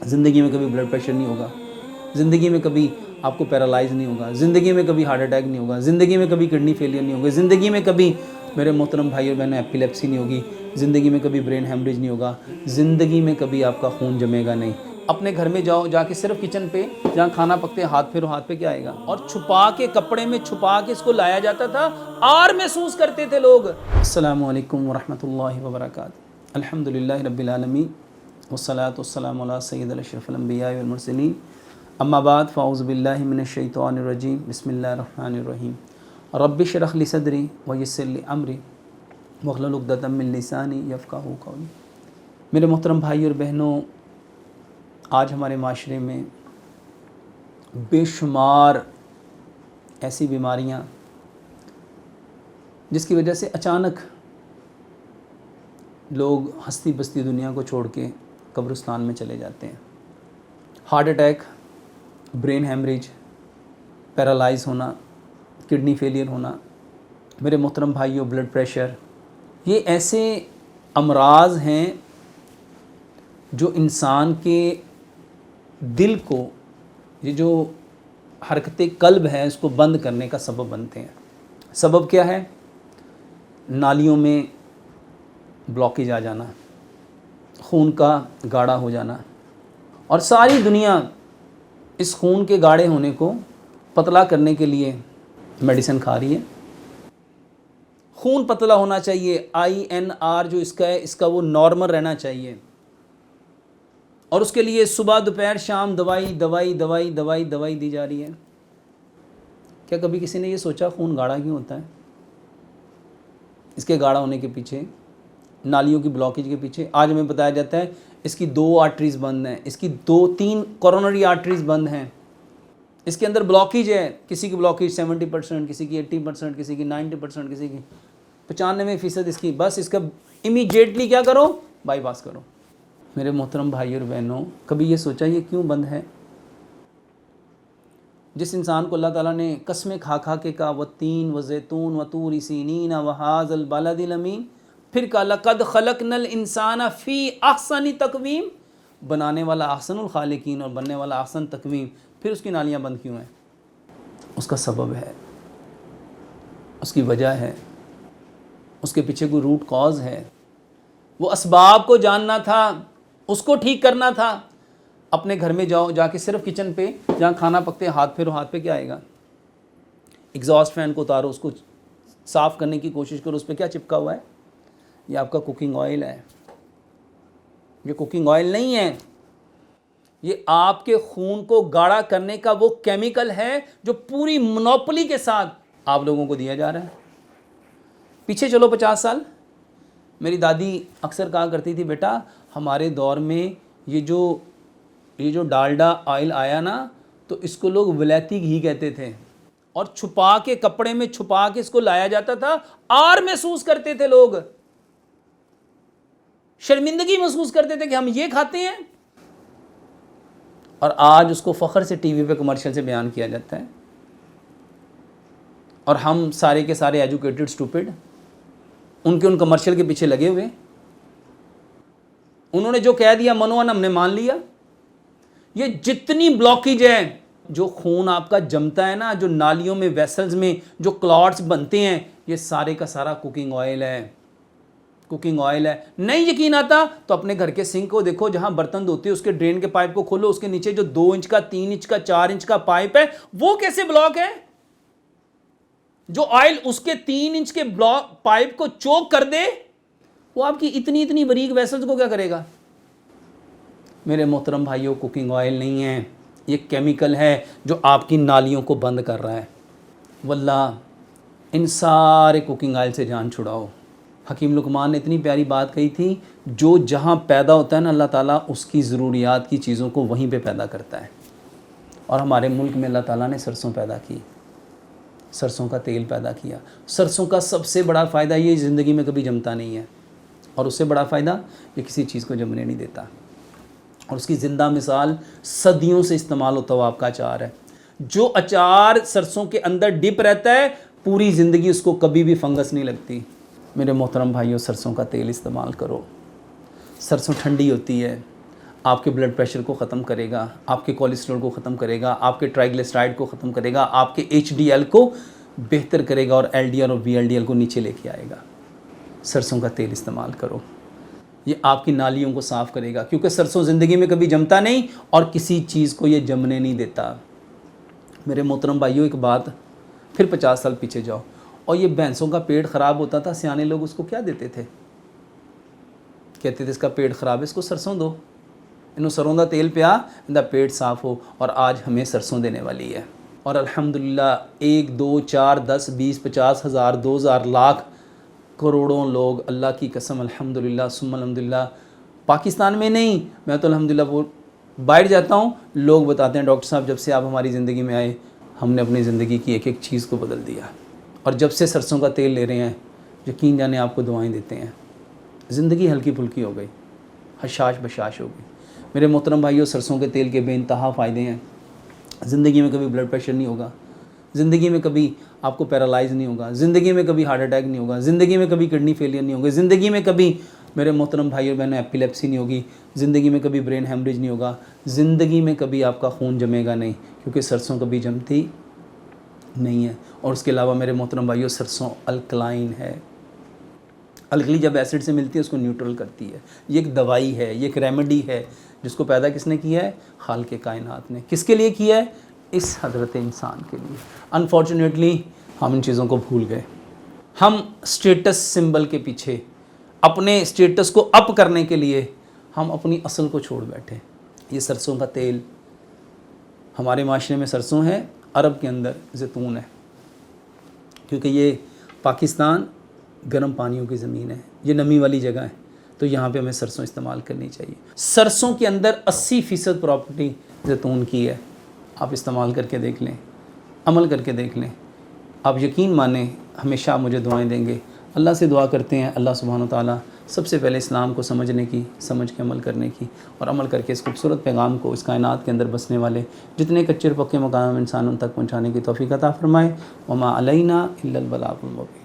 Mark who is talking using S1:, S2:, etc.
S1: زندگی میں کبھی بلڈ پریشر نہیں ہوگا، زندگی میں کبھی آپ کو پیرالائز نہیں ہوگا، زندگی میں کبھی ہارٹ اٹیک نہیں ہوگا، زندگی میں کبھی کڈنی فیلئر نہیں ہوگا، زندگی میں کبھی میرے محترم بھائی اور بہنوں ایپیلیپسی نہیں ہوگی، زندگی میں کبھی برین ہیمریج نہیں ہوگا، زندگی میں کبھی آپ کا خون جمے گا نہیں۔ اپنے گھر میں جاؤ، جا کے صرف کچن پہ جہاں کھانا پکتے ہیں ہاتھ پھیرو، ہاتھ پہ کیا آئے گا؟ اور چھپا کے کپڑے میں چھپا کے اس کو لایا جاتا تھا، آر محسوس کرتے تھے لوگ۔ السلام علیکم ورحمۃ اللہ وبرکاتہ۔ الحمدللہ رب العالمین والصلاة والسلام علی سید الاشرف الانبیاء والمرسلین، اما بعد فاعوذ باللہ من الشیطان الرجیم، بسم اللہ الرحمن الرحیم۔ رب اشرح لی صدری ویسر لی امری واحلل عقدۃ من لسانی یفقہوا قولی۔ میرے محترم بھائی اور بہنوں، آج ہمارے معاشرے میں بے شمار ایسی بیماریاں جس کی وجہ سے اچانک لوگ ہستی بستی دنیا کو چھوڑ کے قبرستان میں چلے جاتے ہیں۔ Heart attack, brain haemorrhage, paralyse ہونا، کڈنی فیلئر ہونا، میرے محترم بھائیوں بلڈ پریشر، یہ ایسے امراض ہیں جو انسان کے دل کو، یہ جو حرکت قلب ہے اس کو بند کرنے کا سبب بنتے ہیں۔ سبب کیا ہے؟ نالیوں میں بلاکیج آ جانا، خون کا گاڑھا ہو جانا، اور ساری دنیا اس خون کے گاڑھے ہونے کو پتلا کرنے کے لیے میڈیسن کھا رہی ہے۔ خون پتلا ہونا چاہیے، INR جو اس کا ہے، اس کا وہ نارمل رہنا چاہیے، اور اس کے لیے صبح دوپہر شام دوائی دی جا رہی ہے۔ کیا کبھی کسی نے یہ سوچا خون گاڑھا کیوں ہوتا ہے؟ اس کے گاڑھا ہونے کے پیچھے، نالیوں کی بلاکیج کے پیچھے آج ہمیں بتایا جاتا ہے اس کی 2 آرٹریز بند ہیں، اس کی 2-3 کورونری آرٹریز بند ہیں، اس کے اندر بلاکیج ہے۔ کسی کی بلاکیج 70%، کسی کی 80%، کسی کی 90%، کسی کی 95% اس کی، بس اس کا امیجیٹلی کیا کرو؟ بائی پاس کرو۔ میرے محترم بھائی اور بہنوں، کبھی یہ سوچا یہ کیوں بند ہے؟ جس انسان کو اللہ تعالیٰ نے قسمیں کھا کھا کے کہا والتین والزیتون وطور سینین وہذا البلد الامین، پھر کہا لقد خلقنا الانسان فی احسن تقویم، بنانے والا احسن الخالقین اور بننے والا احسن تقویم، پھر اس کی نالیاں بند کیوں ہیں؟ اس کا سبب ہے، اس کی وجہ ہے، اس کے پیچھے کوئی روٹ کاز ہے۔ وہ اسباب کو جاننا تھا، اس کو ٹھیک کرنا تھا۔ اپنے گھر میں جاؤ، جا کے صرف کچن پہ جہاں کھانا پکتے ہیں ہاتھ پھیرو، ہاتھ پہ کیا آئے گا؟ ایگزاسٹ فین کو اتارو، اس کو صاف کرنے کی کوشش کرو، اس پہ کیا چپکا ہوا ہے؟ یہ آپ کا کوکنگ آئل ہے۔ یہ کوکنگ آئل نہیں ہے، یہ آپ کے خون کو گاڑھا کرنے کا وہ کیمیکل ہے جو پوری مونوپولی کے ساتھ آپ لوگوں کو دیا جا رہا ہے۔ پیچھے چلو 50 سال، میری دادی اکثر کہا کرتی تھی بیٹا ہمارے دور میں یہ جو ڈالڈا آئل آیا نا تو اس کو لوگ ولیتی گھی کہتے تھے، اور چھپا کے کپڑے میں چھپا کے اس کو لایا جاتا تھا، آر محسوس کرتے تھے لوگ، شرمندگی محسوس کرتے تھے کہ ہم یہ کھاتے ہیں، اور آج اس کو فخر سے ٹی وی پہ کمرشل سے بیان کیا جاتا ہے، اور ہم سارے کے سارے ایجوکیٹڈ سٹوپڈ ان کمرشل کے پیچھے لگے ہوئے۔ انہوں نے جو کہہ دیا منوان ہم نے مان لیا۔ یہ جتنی بلاکیج ہے، جو خون آپ کا جمتا ہے نا، جو نالیوں میں ویسلز میں جو کلاٹس بنتے ہیں، یہ سارے کا سارا کوکنگ آئل ہے، کوکنگ آئل ہے۔ نہیں یقین آتا تو اپنے گھر کے سنک کو دیکھو، جہاں برتن دھوتے ہیں اس کے ڈرین کے پائپ کو کھولو، اس کے نیچے جو 2 انچ کا 3 انچ کا 4 انچ کا پائپ ہے وہ کیسے بلاک ہے؟ جو آئل اس کے 3 انچ کے پائپ کو چوک کر دے، وہ آپ کی اتنی باریک ویسلز کو کیا کرے گا؟ میرے محترم بھائیوں، کوکنگ آئل نہیں ہے، یہ کیمیکل ہے جو آپ کی نالیوں کو بند کر رہا ہے۔ واللہ ان سارے کوکنگ آئل سے جان چھڑاؤ۔ حکیم لقمان نے اتنی پیاری بات کہی تھی، جو جہاں پیدا ہوتا ہے نا اللہ تعالیٰ اس کی ضروریات کی چیزوں کو وہیں پہ پیدا کرتا ہے۔ اور ہمارے ملک میں اللہ تعالیٰ نے سرسوں پیدا کی، سرسوں کا تیل پیدا کیا۔ سرسوں کا سب سے بڑا فائدہ یہ زندگی میں کبھی جمتا نہیں ہے، اور اس سے بڑا فائدہ یہ کسی چیز کو جمنے نہیں دیتا، اور اس کی زندہ مثال صدیوں سے استعمال ہوتا ہوا آپ کا اچار ہے۔ جو اچار سرسوں کے اندر ڈپ رہتا ہے پوری زندگی اس کو کبھی بھی فنگس نہیں لگتی۔ میرے محترم بھائیوں، سرسوں کا تیل استعمال کرو۔ سرسوں ٹھنڈی ہوتی ہے، آپ کے بلڈ پریشر کو ختم کرے گا، آپ کے کولیسٹرول کو ختم کرے گا، آپ کے ٹرائیگلیسرائڈ کو ختم کرے گا، آپ کے HDL کو بہتر کرے گا اور LDL اور VLDL کو نیچے لے کے آئے گا۔ سرسوں کا تیل استعمال کرو، یہ آپ کی نالیوں کو صاف کرے گا، کیونکہ سرسوں زندگی میں کبھی جمتا نہیں اور کسی چیز کو یہ جمنے نہیں دیتا۔ میرے محترم بھائیوں، ایک بات پھر 50 سال پیچھے جاؤ، اور یہ بھینسوں کا پیٹ خراب ہوتا تھا، سیانے لوگ اس کو کیا دیتے تھے؟ کہتے تھے اس کا پیٹ خراب ہے، اس کو سرسوں دو، انہوں سروں دا تیل پیا، ان دا پیٹ صاف ہو۔ اور آج ہمیں سرسوں دینے والی ہے، اور الحمدللہ 1 2 4 10 20 50 ہزار 2000 لاکھ کروڑوں لوگ، اللہ کی قسم الحمدللہ ثم الحمدللہ، پاکستان میں نہیں، میں تو الحمدللہ وہ باہر جاتا ہوں، لوگ بتاتے ہیں ڈاکٹر صاحب جب سے آپ ہماری زندگی میں آئے ہم نے اپنی زندگی کی ایک ایک چیز کو بدل دیا، اور جب سے سرسوں کا تیل لے رہے ہیں یقین جانے آپ کو دعائیں دیتے ہیں، زندگی ہلکی پھلکی ہو گئی، حشاش بشاش ہو گئی۔ میرے محترم بھائیوں، سرسوں کے تیل کے بے انتہا فائدے ہیں۔ زندگی میں کبھی بلڈ پریشر نہیں ہوگا، زندگی میں کبھی آپ کو پیرالائز نہیں ہوگا، زندگی میں کبھی ہارٹ اٹیک نہیں ہوگا، زندگی میں کبھی کڈنی فیلئر نہیں ہوگا، زندگی میں کبھی میرے محترم بھائی اور بہنوں ایپیلیپسی نہیں ہوگی، زندگی میں کبھی برین ہیمریج نہیں ہوگا، زندگی میں کبھی آپ کا خون جمے گا نہیں، کیونکہ سرسوں کبھی جمتی نہیں ہے۔ اور اس کے علاوہ میرے محترم بھائیوں، سرسوں الکلائن ہے، الکلی جب ایسڈ سے ملتی ہے اس کو نیوٹرل کرتی ہے، یہ ایک دوائی ہے، یہ ایک ریمیڈی ہے، جس کو پیدا کس نے کیا ہے؟ خالق کائنات نے۔ کس کے لیے کیا ہے؟ اس حضرت انسان کے لیے۔ انفارچونیٹلی ہم ان چیزوں کو بھول گئے، ہم سٹیٹس سمبل کے پیچھے، اپنے سٹیٹس کو اپ کرنے کے لیے ہم اپنی اصل کو چھوڑ بیٹھے۔ یہ سرسوں کا تیل ہمارے معاشرے میں سرسوں ہے، عرب کے اندر زیتون ہے، کیونکہ یہ پاکستان گرم پانیوں کی زمین ہے، یہ نمی والی جگہ ہے، تو یہاں پہ ہمیں سرسوں استعمال کرنی چاہیے۔ سرسوں کے اندر 80% پراپرٹی زیتون کی ہے، آپ استعمال کر کے دیکھ لیں، عمل کر کے دیکھ لیں، آپ یقین مانیں ہمیشہ مجھے دعائیں دیں گے۔ اللہ سے دعا کرتے ہیں اللہ سبحانہ و تعالیٰ سب سے پہلے اسلام کو سمجھنے کی، سمجھ کے عمل کرنے کی، اور عمل کر کے اس خوبصورت پیغام کو اس کائنات کے اندر بسنے والے جتنے کچے اور پکے مقام انسان ان تک پہنچانے کی توفیق عطا فرمائے۔ وما علینا الا البلاغ المبین۔